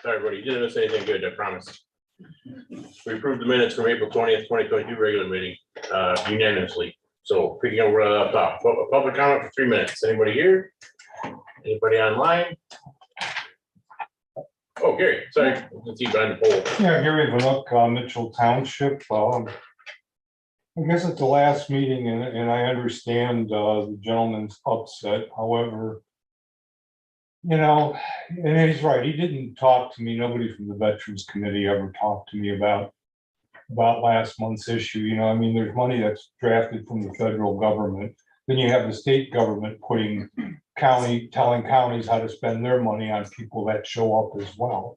Sorry, everybody, you didn't miss anything good, I promise. We approved the minutes from April 20th, 2022 regular meeting unanimously. So picking up right up top, public comment for 3 minutes. Anybody here? Anybody online? Oh, Gary, sorry, I can see you behind the pole. Yeah, Gary Vanook, Mitchell Township. I guess at the last meeting, and I understand the gentleman's upset. However, you know, and he's right. He didn't talk to me. Nobody from the Veterans Committee ever talked to me about last month's issue. You know, I mean, there's money that's drafted from the federal government. Then you have the state government telling counties how to spend their money on people that show up as well.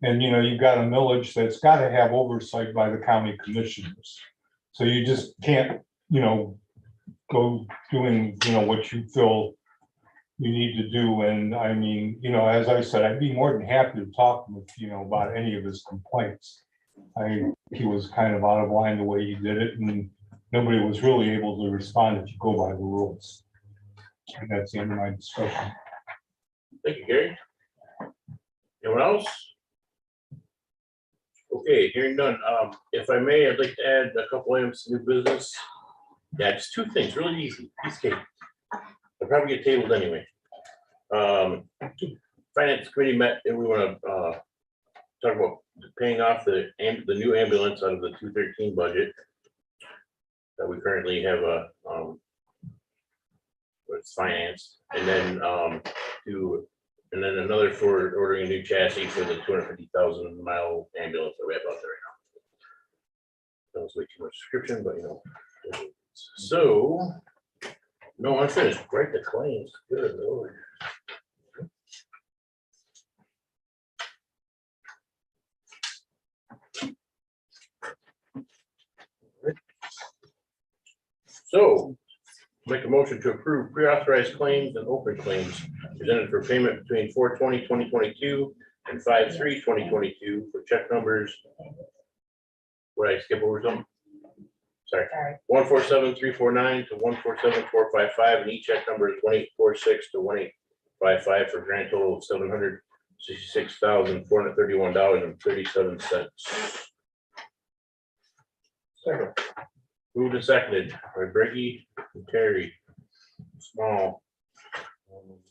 And, you know, you've got a millage that's got to have oversight by the county commissioners. So you just can't, you know, go doing, you know, what you feel you need to do. And I mean, you know, as I said, I'd be more than happy to talk with, you know, about any of his complaints. He was kind of out of line the way he did it, and nobody was really able to respond if you go by the rules. And that's the end of my discussion. Thank you, Gary. Anyone else? Okay, hearing none. If I may, I'd like to add a couple items to new business. Yeah, just 2 things, really easy. Piece of cake. They'll probably get tabled anyway. Finance committee met and we want to talk about paying off the new ambulance out of the 213 budget that we currently have it's financed, and then another for ordering a new chassis for the 250,000 mile ambulance that we have out there right now. That was way too much description, but you know. So, no, I'm finished. Write the claims. Good Lord. So, make a motion to approve pre-authorized claims and open claims presented for payment between 4/20/2022 and 5/3/2022 for check numbers. Would I skip over something? Sorry. 147349 to 147455, and each check number is 1846 to 1855 for a grand total of $766,431.37. Second. Moved and seconded by Briggy and Terry. Small.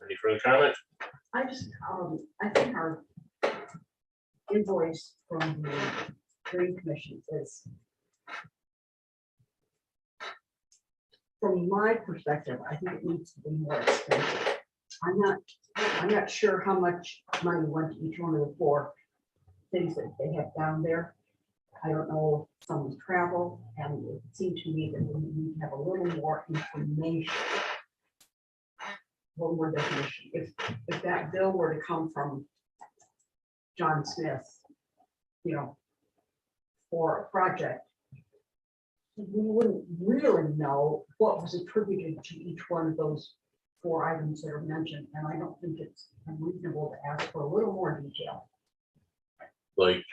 Any further comment? I think our invoice from the Green Commission is, from my perspective, I think it needs to be more expensive. I'm not sure how much money went to each one of the 4 things that they have down there. I don't know if someone's travel, and it seemed to me that we need to have a little more information. One more definition. If that bill were to come from John Smith, you know, for a project, we wouldn't really know what was attributed to each one of those 4 items that are mentioned, and I don't think it's unreasonable to ask for a little more detail. Like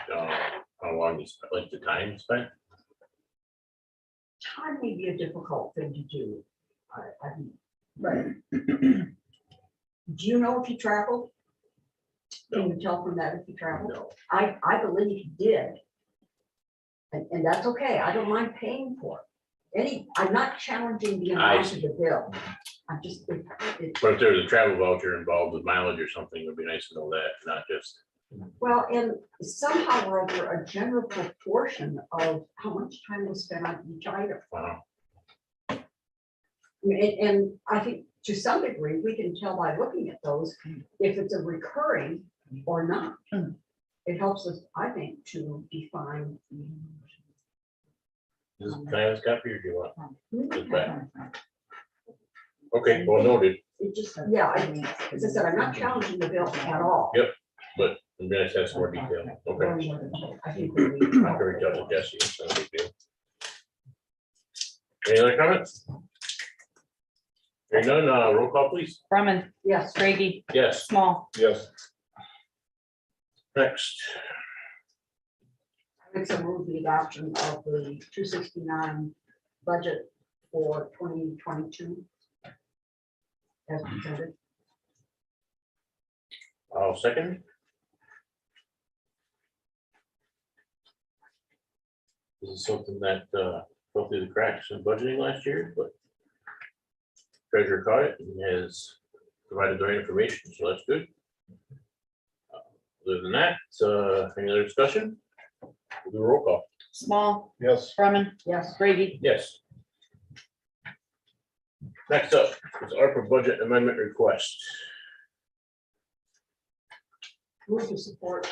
how long you spent, like the time spent? Time may be a difficult thing to do. But do you know if he traveled? Can you tell from that if he traveled? No. I believe he did. And that's okay. I don't mind paying for it. I'm not challenging the amount of the bill. I'm just. But if there's a travel voucher involved with mileage or something, it would be nice to know that, not just. Well, and somehow or other, a general proportion of how much time was spent on each item. Wow. And I think to some degree, we can tell by looking at those if it's a recurring or not. It helps us, I think, to define. Can I have this copy or do you want? Just that? Okay, well noted. It just, yeah, as I said, I'm not challenging the bill at all. Yep, but I'm gonna have some more detail. Okay. I think we need. I'll reach out to Jesse. It's no big deal. Any other comments? Hearing none, roll call please. Brumman, Yes. Brady, Yes. Small, Yes. Next. I would move the adoption of the 269 budget for 2022 as presented. I'll second. This is something that fell through the cracks in budgeting last year, but treasurer caught it and has provided the right information, so that's good. Other than that, any other discussion? We'll do a roll call. Small, Yes. Brumman, Yes, Brady, Yes. Next up is ARPA budget amendment request. move to support.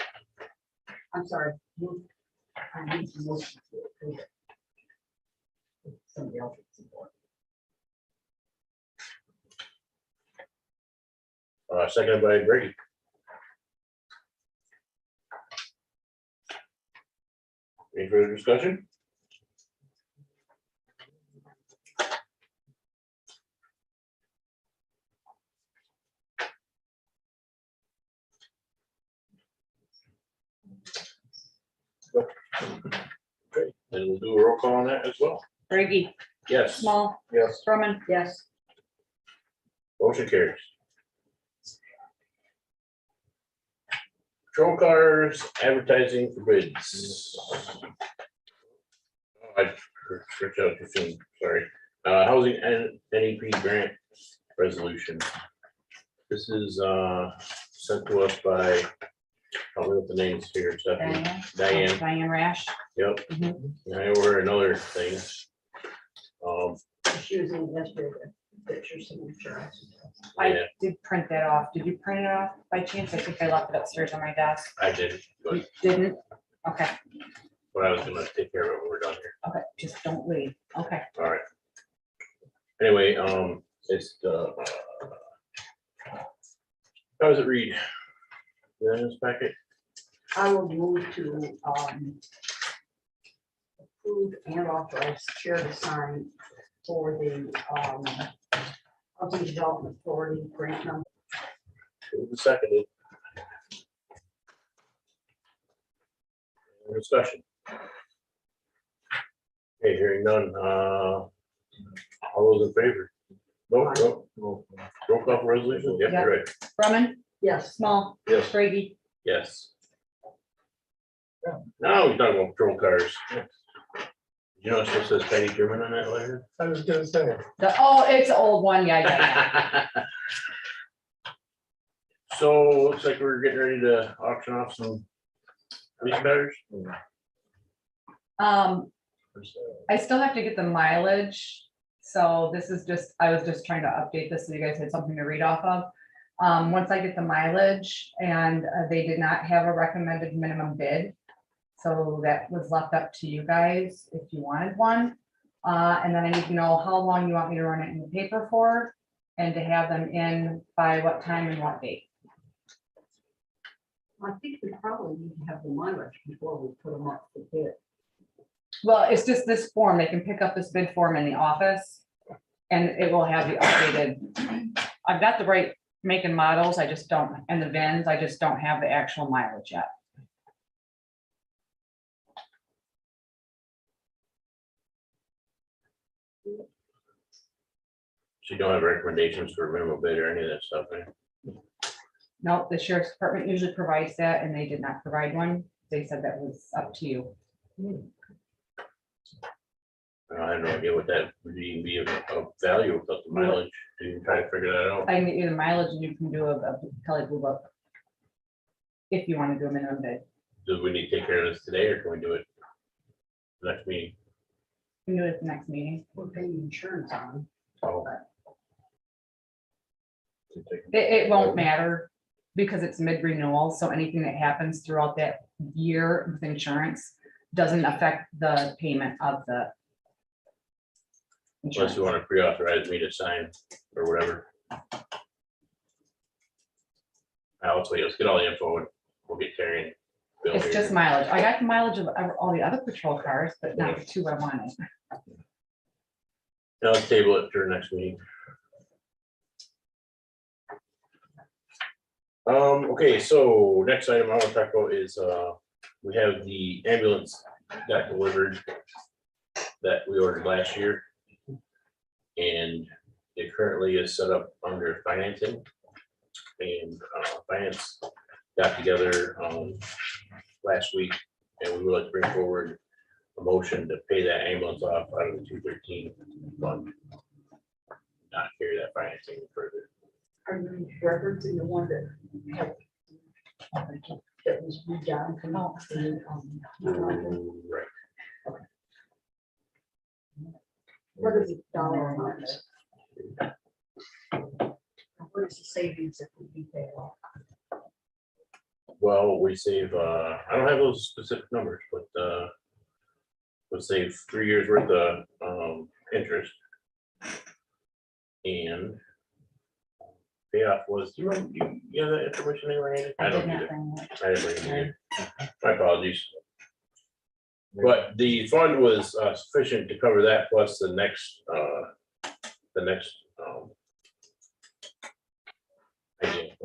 I'm sorry, move. I need to motion to approve it. Somebody else would support. Seconded by Brady. Any further discussion? Okay, then we'll do a roll call on that as well. Brady, Yes. Small, Yes. Brumman, Yes, Motion carries. Patrol cars advertising for bids. I switched out the thing, sorry. Housing and NEP grant resolution. This is sent to us by, I'll leave the names here, Stephanie. Diane, Diane Rash. yep. Mhm. And I ordered another thing. she was in yesterday, the picture signature. I Yeah, did print that off. Did you print it off by chance? I think I left it upstairs on my desk. I did, but You didn't? Okay, I was gonna take care of it when we're done here. okay, just don't leave. Okay. All right. Anyway, it's the. How does it read? Yeah, in this packet? I will move to approve and authorize chair to sign for the Housing Development Authority grant number. Move the seconded. Any discussion. Okay, hearing none, all those in favor? No, roll call for resolution, yep, you're right, Brumman, Yes, Small, Yes. Brady, yes. Now we're talking about patrol cars. You know, it still says Patty German on that letter? I was gonna say. it's an old one. Yeah. So looks like we're getting ready to auction off some police cars. I still have to get the mileage. So this is just, I was just trying to update this so you guys had something to read off of. Once I get the mileage and they did not have a recommended minimum bid. So that was left up to you guys if you wanted one. And then I need to know how long you want me to run it in the paper for and to have them in by what time and what date. I think we probably need to have the mileage before we put them up for bid. Well, it's just this form. They can pick up this bid form in the office and it will have the updated. I've got the right make and models. I just don't, and the VINs, I just don't have the actual mileage yet. So you don't have recommendations for minimum bid or any of that stuff, eh? No, the sheriff's department usually provides that and they did not provide one. They said that was up to you. I have no idea what that would even be of value without the mileage. Do you try to figure that out? I can get you the mileage and you can do a Kelly Blue Book. If you want to do a minimum bid. Do we need to take care of this today or can we do it next meeting? You can do it at the next meeting. We're paying insurance on. Oh. It won't matter because it's mid-renewal, so anything that happens throughout that year with insurance doesn't affect the payment of the Unless insurance. you want to pre-authorize me to sign or whatever. Let's wait, let's get all the info and we'll get Terry and Bill It's here. just mileage. I got the mileage of all the other patrol cars, but not the two I wanted. Now let's table it for next meeting. Okay, so next item I want to talk about is, we have the ambulance got delivered that we ordered last year. And it currently is set up under financing. And finance got together last week and we would like to bring forward a motion to pay that ambulance off out of the 213 fund. Not carry that financing further. Are you referencing the one that had that was redone from Right. what is the dollar amount? What is the savings if we pay off? Well, we save, I don't have those specific numbers, but we'll save 3 years worth of interest. And payoff was, you have that information anywhere in it? I don't need it. I didn't bring it here. My apologies. But the fund was sufficient to cover that plus the next idea.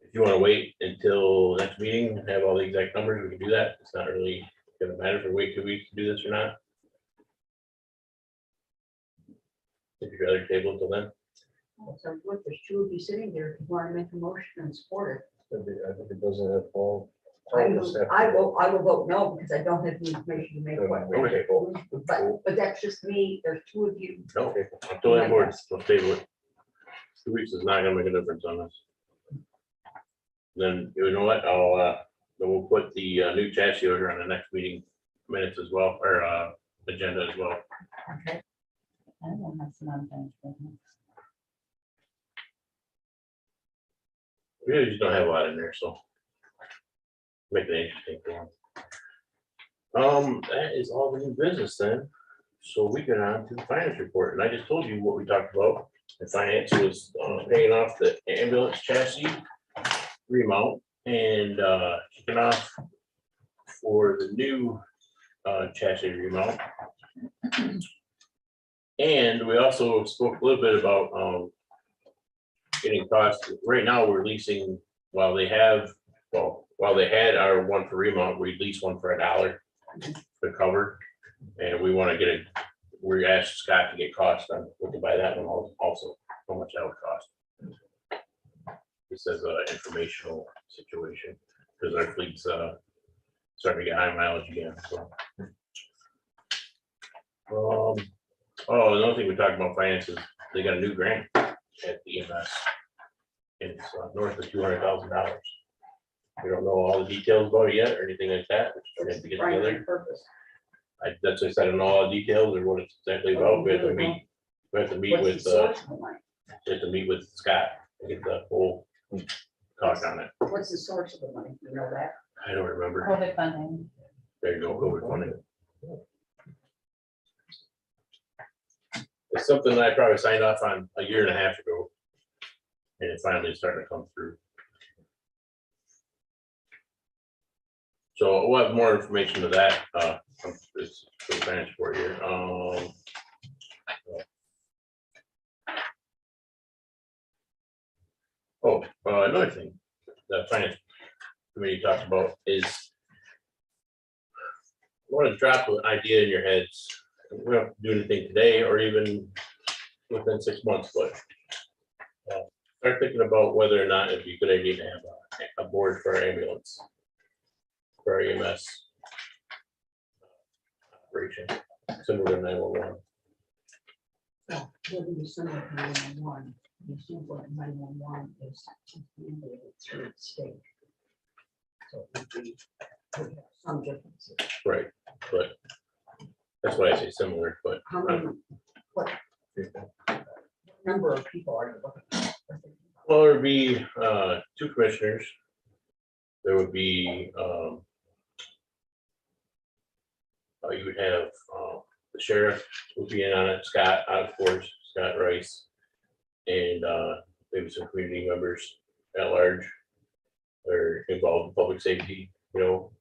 If you want to wait until next meeting, and have all the exact numbers, we can do that. It's not really gonna matter if we wait 2 weeks to do this or not. If you'd rather table until then. So look, there's two of you sitting there, if you want to make a motion and support I think it doesn't have all. it. I will vote no, because I don't have the information to make one. Okay. But that's just me, there's two of you. No, I'm still on board. Let's table it. 2 weeks is not gonna make a difference on this. Then, you know what, then we'll put the new chassis order on the next meeting minutes as well, or agenda as well. Okay. I don't have some unfinished business. We really just don't have a lot in there, so. Make it interesting for them. That is all the new business then. So we get on to the finance report, and I just told you what we talked about. The finance was paying off the ambulance chassis remount and kicking off for the new chassis remount. And we also spoke a little bit about getting costs. Right now, we're leasing, while they had our one for remount, we lease one for $1 to cover. And we want to get it, we asked Scott to get costs on, we can buy that one also, how much that would cost. This is an informational situation, because our fleet's starting to get high mileage again, so. Oh, another thing we talked about finances, they got a new grant at the EMS. It's north of $200,000. We don't know all the details about it yet or anything like that. We're going to get together. Purpose. That's why I said I don't know all the details or what it's exactly about. We have to meet. We have to meet What's the with. source of the money? We have to meet with Scott to get the whole talk on it. What's the source of the money? You know that? I don't remember. COVID funding. There you go. COVID funding. It's something that I probably signed off on a year and a half ago, and it finally started to come through. So we'll have more information to that. It's for the finance report here. Another thing the finance committee talked about is I want to drop an idea in your heads. We don't have to do anything today or even within 6 months, but start thinking about whether or not it'd be a good idea to have a board for our ambulance, for our EMS operation, similar to 911. Whether you send it to 911, you see what 911 is mandated through the state. So it would be some differences. Right, but that's why I say similar, but How many, what number of people are you looking at? well, there would be 2 commissioners. There would be you would have the sheriff would be in on it, Scott, of course, Scott Rice, and maybe some community members at large are involved in public safety, for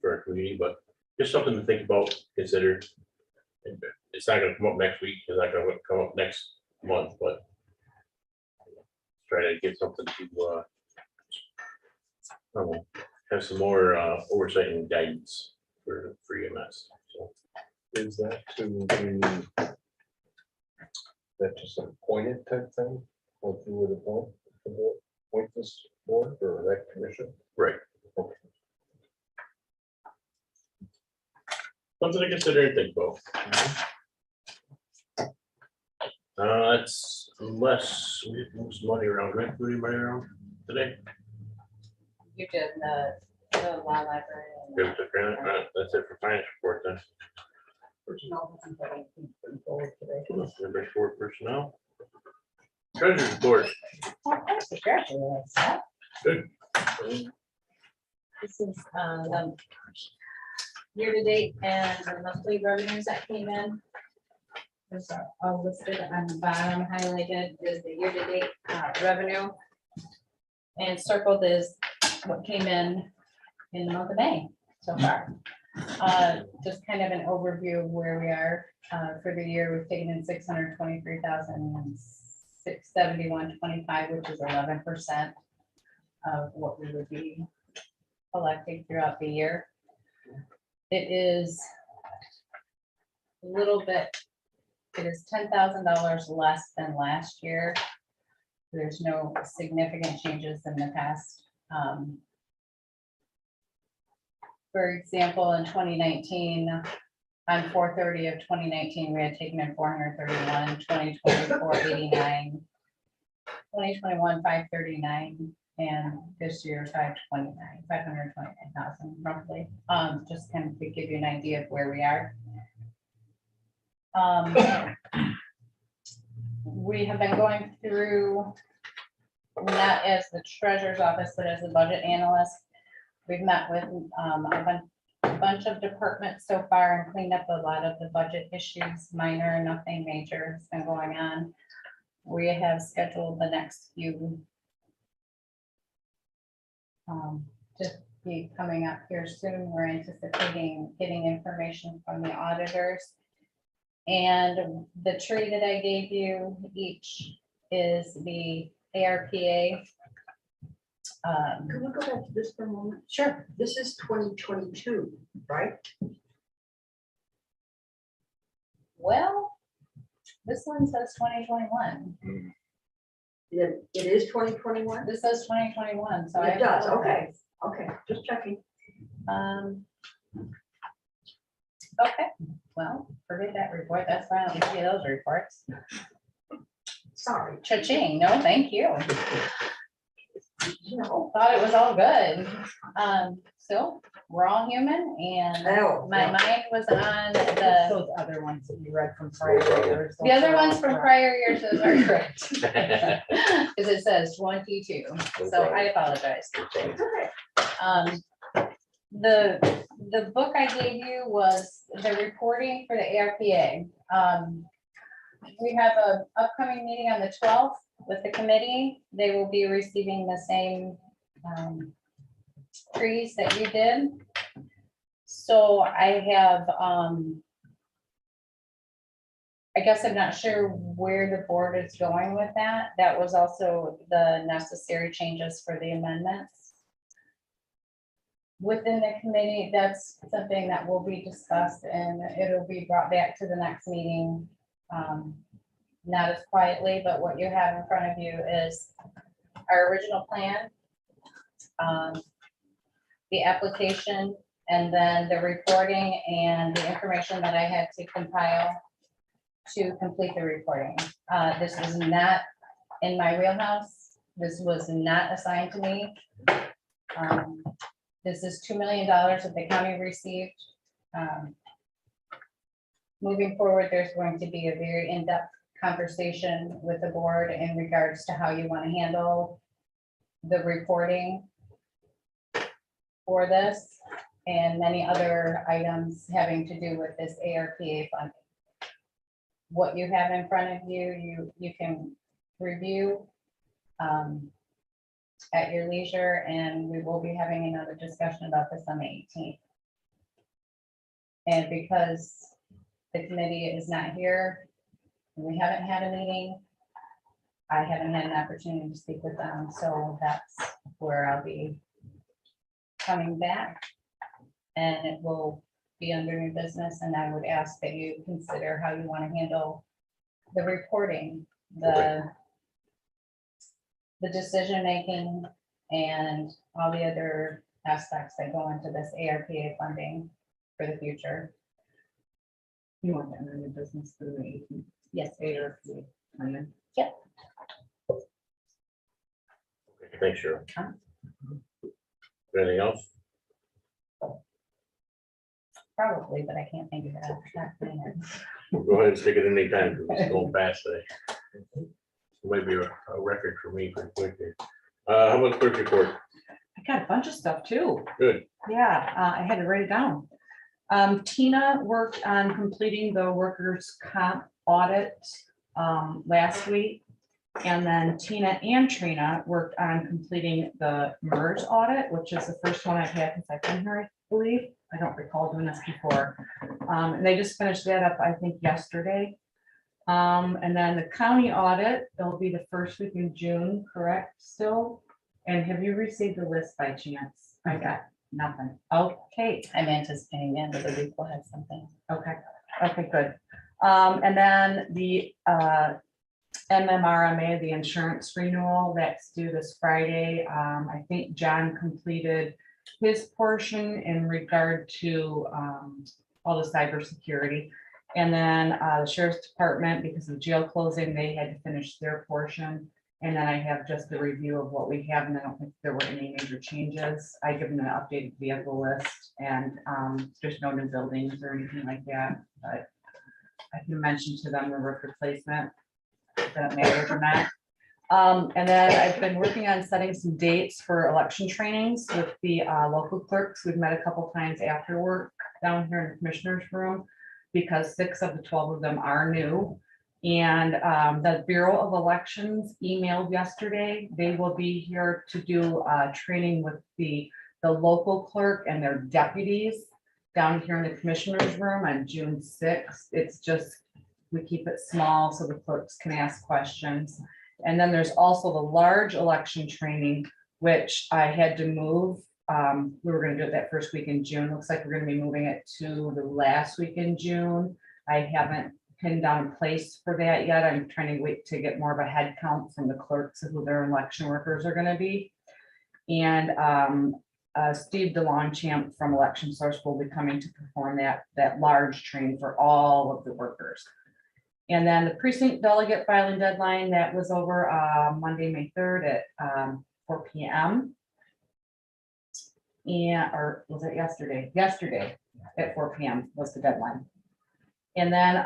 our community, but just something to think about, consider. It's not gonna come up next week, it's not gonna come up next month, but try to get something to I don't know, have some more oversight and guidance for EMS. So Is that to be, that just an appointed type thing? What you would appoint this board or that commission? right. Okay. Something to consider and think about. It's unless we move some money around, right? Moving money around today. You did the law library. Give it to Granite. That's it for finance report then. Personnel, I think I don't think we're forward today. Number 4 personnel. Treasurer's report. Good. This is the year-to-date and the monthly revenues that came in. Those are all listed on the bottom. Highlighted is the year-to-date revenue. And circled is what came in the month of May so far. Just kind of an overview of where we are for the year. We've taken in 623,671.25, which is 11% of what we would be collecting throughout the year. It is a little bit, it is $10,000 less than last year. There's no significant changes in the past. For example, in 2019, on 4/30 of 2019, we had taken in 431, 2020, 489, 2021, 539, and this year 529,000 roughly. Just kind of to give you an idea of where we are. We have been going through, not as the treasurer's office, but as the budget analyst. We've met with a bunch of departments so far and cleaned up a lot of the budget issues, minor, nothing major has been going on. We have scheduled the next few to be coming up here soon. We're anticipating getting information from the auditors. And the tree that I gave you each is the ARPA. Can we go back to this for a moment? Sure. This is 2022, right? Well, this one says 2021. It is 2021? This says 2021, so It does, okay. apologize. Okay, just checking. Okay, well, forget that report. That's fine. I'll give you those reports. Sorry. Cha-ching. No, thank you. No. Thought it was all good. So we're all human and Oh, my yeah. mind was on the, Those other ones that you read from prior years. the other ones from prior years, those are correct. Because it says 22, so I apologize. It's okay. The book I gave you was the reporting for the ARPA. We have an upcoming meeting on the 12th with the committee. They will be receiving the same trees that you did. So I have, I guess I'm not sure where the board is going with that. That was also the necessary changes for the amendments. Within the committee, that's something that will be discussed and it'll be brought back to the next meeting. Not as quietly, but what you have in front of you is our original plan, the application, and then the reporting and the information that I had to compile to complete the reporting. This was not in my wheelhouse. This was not assigned to me. This is $2 million that the county received. Moving forward, there's going to be a very in-depth conversation with the board in regards to how you want to handle the reporting for this and many other items having to do with this ARPA funding. What you have in front of you, you can review at your leisure, and we will be having another discussion about this on the 18th. And because the committee is not here, we haven't had a meeting, I haven't had an opportunity to speak with them, so that's where I'll be coming back. And it will be under new business, and I would ask that you consider how you want to handle the reporting, the decision-making, and all the other aspects that go into this ARPA funding for the future. You want to enter new business for the 18th? Yes. Or and then Thanks, Cheryl. Anything else? Probably, but I can't think of it off the top of my head. Go ahead and stick it in any time, because it's going fast today. Might be a record for me pretty quick here. How about the clerk's report? I got a bunch of stuff too. Good. Yeah, I had to write it down. Tina worked on completing the workers' comp audit last week. And then Tina and Trina worked on completing the MERS audit, which is the first one I've had since I've been here, I believe. I don't recall doing this before. And they just finished that up, I think, yesterday. And then the county audit, it'll be the first week in June, correct, still? And have you received the list by chance? I got nothing. Okay, I'm anticipating the end of the week we'll have something. okay, okay, good. And then the MMRMA, the insurance renewal, that's due this Friday. I think John completed his portion in regard to all the cybersecurity. And then the sheriff's department, because of jail closing, they had to finish their portion. And then I have just the review of what we have, and I don't think there were any major changes. I give them an updated vehicle list, and there's no new buildings or anything like that, but I can mention to them the roof replacement, if that matters or not. And then I've been working on setting some dates for election trainings with the local clerks. We've met a couple times after work down here in the commissioner's room, because 6 of the 12 of them are new. And the Bureau of Elections emailed yesterday. They will be here to do training with the local clerk and their deputies down here in the commissioner's room on June 6th. It's just, we keep it small so the clerks can ask questions. And then there's also the large election training, which I had to move. We were going to do it that first week in June. Looks like we're going to be moving it to the last week in June. I haven't pinned down a place for that yet. I'm trying to wait to get more of a head count from the clerks of who their election workers are going to be. And Steve DeLongchamp from Election Source will be coming to perform that large training for all of the workers. And then the precinct delegate filing deadline, that was over Monday, May 3rd at 4 p.m. And, or was it yesterday? Yesterday at 4 p.m. was the deadline. And then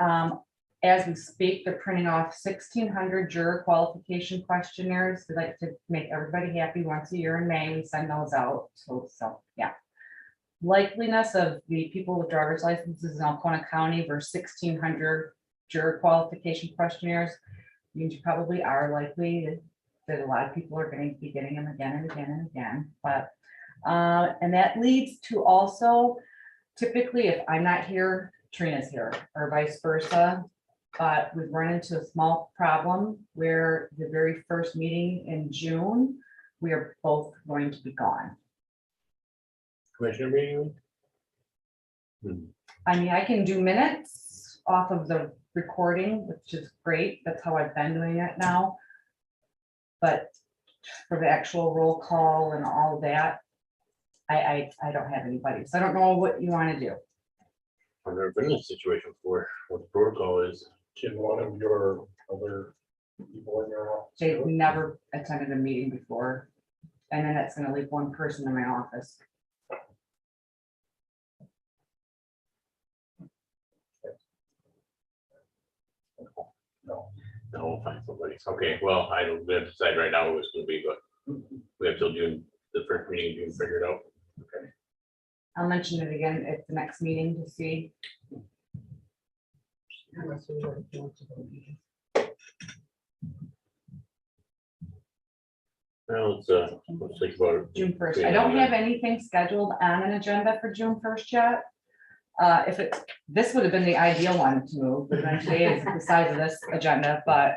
as we speak, they're printing off 1,600 juror qualification questionnaires. We like to make everybody happy once a year in May. We send those out. So yeah. Likeliness of the people with driver's licenses in Alcona County versus 1,600 juror qualification questionnaires means you probably are likely that a lot of people are going to be getting them again and again and again. But and that leads to also, typically, if I'm not here, Trina's here, or vice versa. But we've run into a small problem where the very first meeting in June, we are both going to be gone. Commissioner meeting? I mean, I can do minutes off of the recording, which is great. That's how I've been doing it now. But for the actual roll call and all of that, I don't have anybody. So I don't know what you want to do. I've never been in this situation before. What the protocol is. Can one of your other people in your office? They've never attended a meeting before. And then that's going to leave one person in my office. No, we'll find somebody. Okay, well, I don't, we have to decide right now who it's gonna be, but we have till June, the first meeting in June, figure it out. Okay. I'll mention it again at the next meeting to see. Well, let's think about it. June 1st. I don't have anything scheduled on an agenda for June 1st yet. If it, this would have been the ideal one to move, but then today is the size of this agenda, but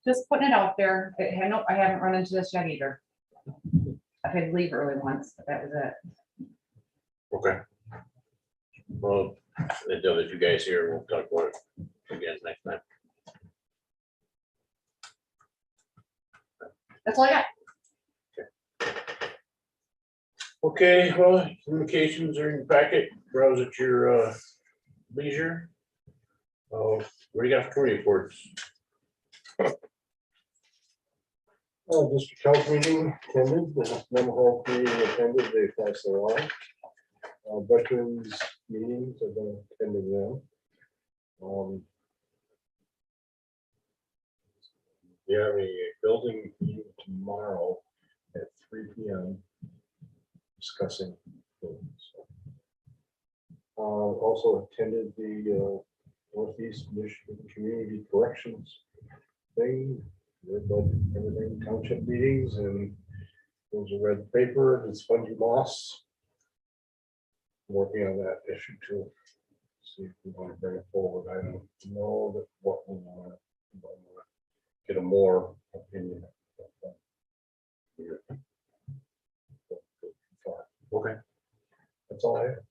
just putting it out there. I haven't run into this yet either. I had to leave early once, but that was it. Okay. Well, until there's you guys here, we'll talk about it again next time. That's all I got. Okay, well, communications are in your packet. Browse at your leisure. What do you got for committee reports? District health meeting attended, the mental health meeting attended, they passed their on. Veterans meetings, I've been attending them. We have a building meeting tomorrow at 3 p.m. discussing things. Also attended the Northeast Michigan Community Corrections thing, read budget, everything, township meetings, and those who read the paper, the spongy moss. Working on that issue too. See if we want to bring it forward. I don't know that what we want to get a more opinion. Okay. That's all I have.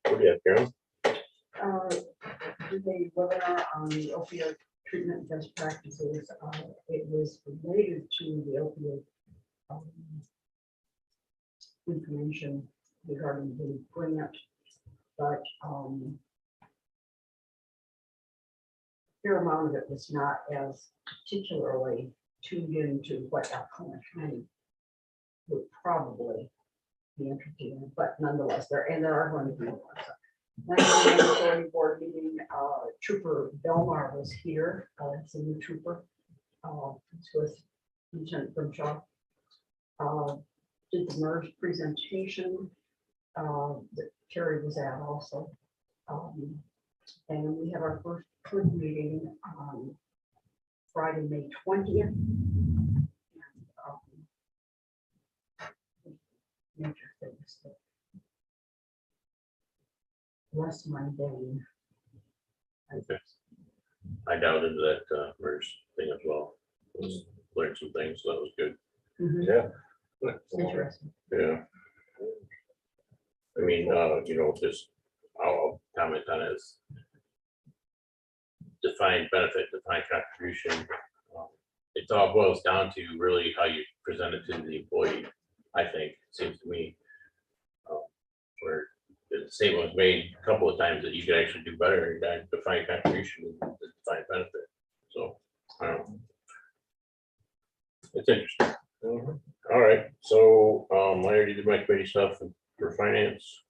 What do you have, Karen? Did a webinar on the opioid treatment best practices. It was related to the opioid information regarding the grant, but fair amount of it was not as particularly tuned into what Alcona County would probably be interested in, but nonetheless, there are going to be more. Authority board meeting, Trooper Belmar was here, it's a new trooper. It's with Lieutenant Grimshaw. Did the MERS presentation that Terry was at also. And we have our first CLID meeting on Friday, May 20th. Major things that less mundane. Okay. I doubted that MERS thing as well. Learned some things, so that was good. Yeah. Interesting. Yeah. I mean, just, I'll comment on it as defined benefit, defined contribution. It all boils down to really how you present it to the employee, I think, seems to me. Where the statement was made a couple of times that you could actually do better in that defined contribution than the defined benefit. So, I don't know. It's interesting. All right, so I already did my committee stuff for finance.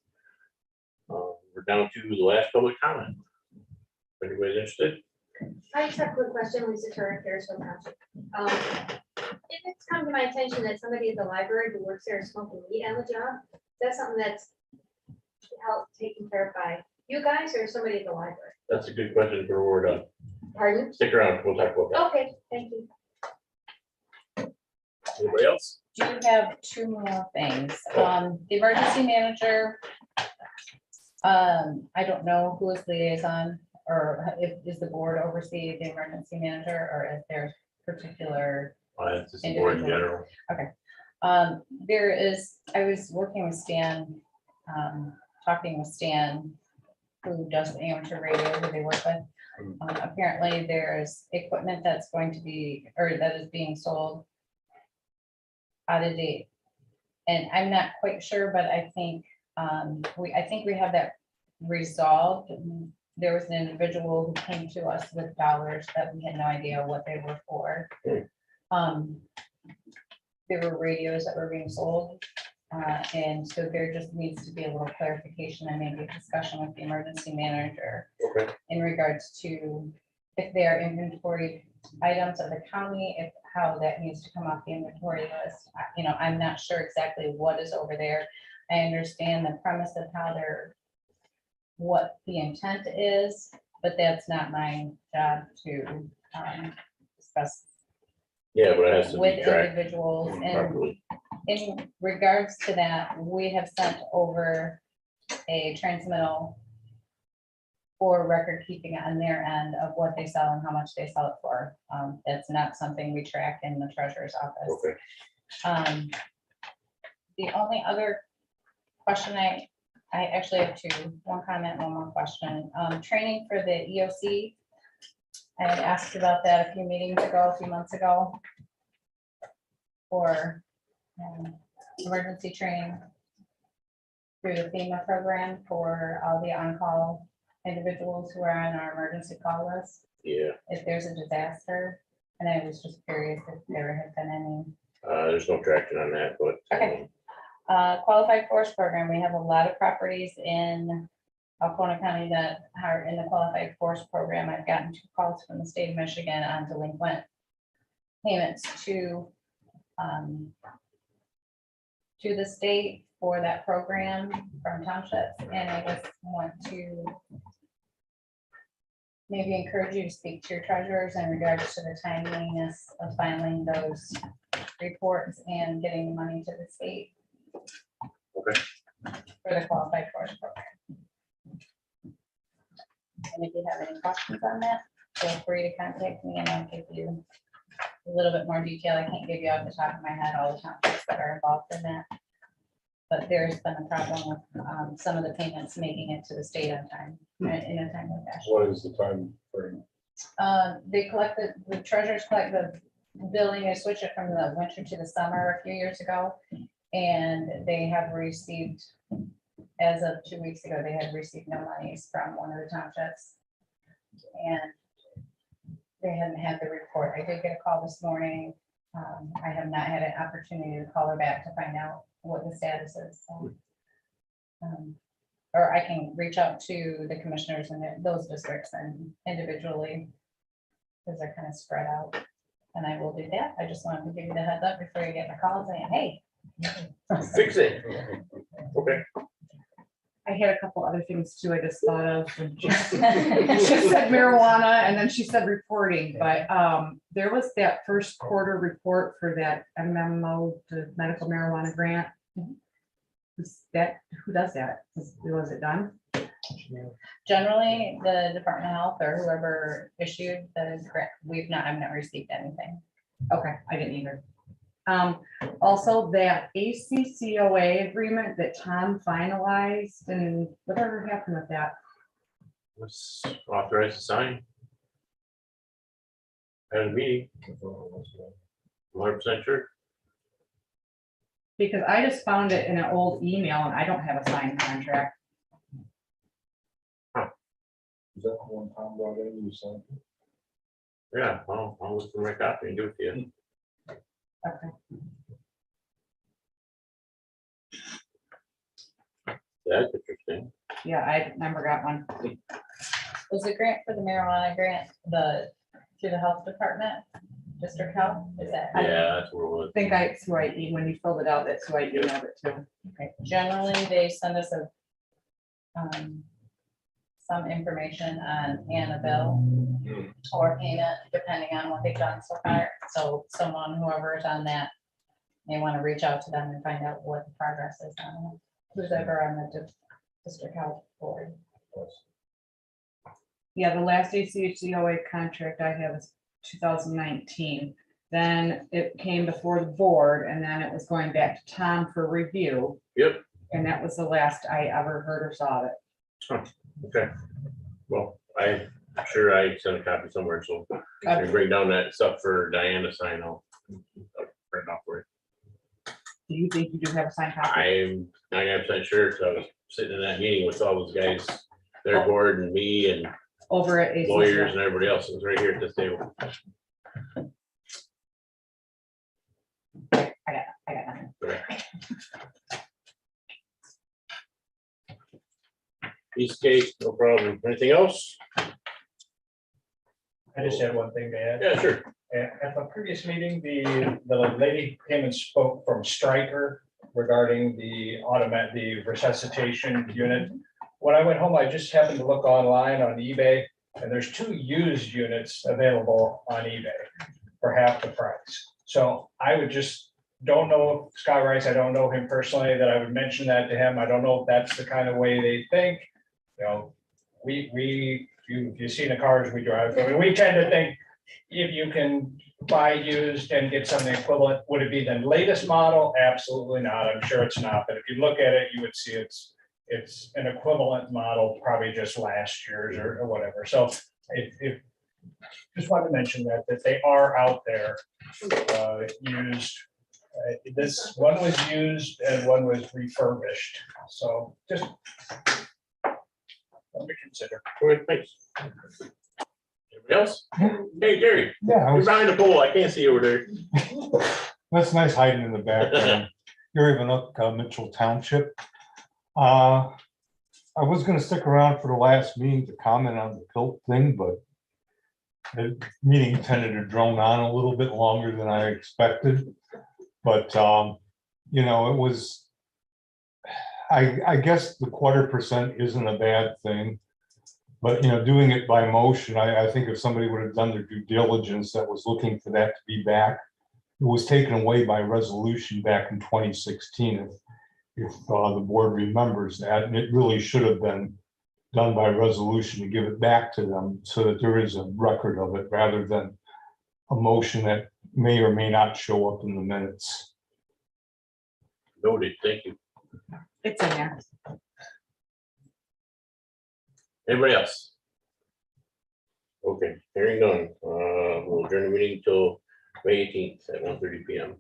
We're down to the last public comment. If anybody's interested? I just have a quick question, Lisa Turner, Harrisville Township. If it's come to my attention that somebody at the library who works there is smoking weed on the job, that's something that's taken care of by you guys or somebody at the library? That's a good question for we're done. Pardon? Stick around, we'll talk about that. Okay, thank you. Anybody else? Do have two more things. The emergency manager. I don't know who is liaison or if is the board oversee the emergency manager or if there's particular. It's just the board in general. There is, I was working with Stan, talking with Stan, who does the amateur radio who they work with. Apparently there's equipment that's going to be, or that is being sold out of date. And I'm not quite sure, but I think we have that resolved. There was an individual who came to us with dollars that we had no idea what they were for. There were radios that were being sold. And so there just needs to be a little clarification and maybe a discussion with the emergency manager Okay. in regards to if they are inventory items of the county, if how that needs to come off the inventory list. I'm not sure exactly what is over there. I understand the premise of how they're, what the intent is, but that's not my job to discuss Yeah, but it has to with be tracked individuals. And properly. in regards to that, we have sent over a transmittal for record keeping on their end of what they sell and how much they sell it for. That's not something we track in the treasurer's office. Okay. The only other question I actually have two, one comment, one more question. Training for the EOC. I had asked about that a few meetings ago, a few months ago. For emergency training through the FEMA program for all the on-call individuals who are on our emergency call list Yeah, if there's a disaster. And I was just curious if there had been any. there's no traction on that, but. Okay. Qualified forest program, we have a lot of properties in Alcona County that are in the qualified forest program. I've gotten 2 calls from the state of Michigan on delinquent payments to the state for that program from townships, and I just want to maybe encourage you to speak to your treasurers in regards to the timeliness of filing those reports and getting money to the state. Okay. For the qualified forest program. And if you have any questions on that, feel free to contact me and I'll give you a little bit more detail. I can't give you off the top of my head all the townships that are involved in that. But there's been a problem with some of the payments making it to the state on time, in a timely fashion. What is the time frame? They collected, the treasurers collect the billing, they switched it from the winter to the summer a few years ago. And they have received, as of 2 weeks ago, they had received no monies from one of the townships. And they hadn't had the report. I did get a call this morning. I have not had an opportunity to call her back to find out what the status is. So, or I can reach out to the commissioners in those districts and individually, because they're kind of spread out. And I will do that. I just wanted to give you the heads up before you get the call saying, hey. Fix it. Okay. I had a couple other things too, I just thought of. When She she said marijuana and then she said reporting, but there was that first quarter report for that MMO, the medical marijuana grant. Is that, who does that? Was it done? Generally, the Department of Health or whoever issued the grant, I've not received anything. Okay, I didn't either. Also that ACCOA agreement that Tom finalized and whatever happened with that. Let's authorize the sign. At a meeting, 100% sure. Because I just found it in an old email and I don't have a signed contract. Is that the one Tom brought in, you signed? Yeah, I'll look for my copy and give it to you. Okay. That's interesting. Yeah, I never got one. Was the grant for the marijuana grant, through the health department, district health, is that? Yeah, that's where it was. I think it's who when you filled it out, that's who I emailed it to. Okay. Generally, they send us some information on Annabelle or payment, depending on what they've done so far. So whoever is on that, may want to reach out to them and find out what the progress is on it. Who's ever on the district health board. Yeah, the last ACHCOA contract I have is 2019. Then it came before the board and then it was going back to Tom for review. Yep. And that was the last I ever heard or saw of it. Okay. Well, I'm sure I sent a copy somewhere, so I bring down that stuff for Diane to sign. I'll print it off for you. Do you think you do have a signed copy? I'm 99% sure, because I was sitting in that meeting with all those guys, their board and me and Over at ACHCOA. lawyers and everybody else that was right here at this table. I got nothing. Piece of cake, no problem. Anything else? I just had one thing to add. Yeah, sure. At the previous meeting, the lady came and spoke from Stryker regarding the resuscitation unit. When I went home, I just happened to look online on eBay, and there's 2 used units available on eBay for half the price. So I would just, don't know Scott Rice, I don't know him personally, that I would mention that to him. I don't know if that's the kind of way they think. You know, you've seen the cars we drive, I mean, we tend to think if you can buy used and get something equivalent, would it be the latest model? Absolutely not. I'm sure it's not, but if you look at it, you would see it's an equivalent model, probably just last year's or whatever. So if just wanted to mention that they are out there used. This one was used and one was refurbished. So just something to consider. consider. Okay, thanks. Anybody else? Hey, Gary, Yeah, I you're was, behind the pole. I can't see you over there. that's nice hiding in the background. Gary Vanook, Mitchell Township. I was gonna stick around for the last meeting to comment on the PILT thing, but the meeting tended to drone on a little bit longer than I expected. But, you know, it was, I guess the 1/4% isn't a bad thing. But, you know, doing it by motion, I think if somebody would have done their due diligence that was looking for that to be back, it was taken away by resolution back in 2016. If the board remembers that, and it really should have been done by resolution to give it back to them so that there is a record of it rather than a motion that may or may not show up in the minutes. Noted, thank you. It's in there. Anybody else? Okay, hearing none, we'll adjourn the meeting till May 18th at 1:30 PM.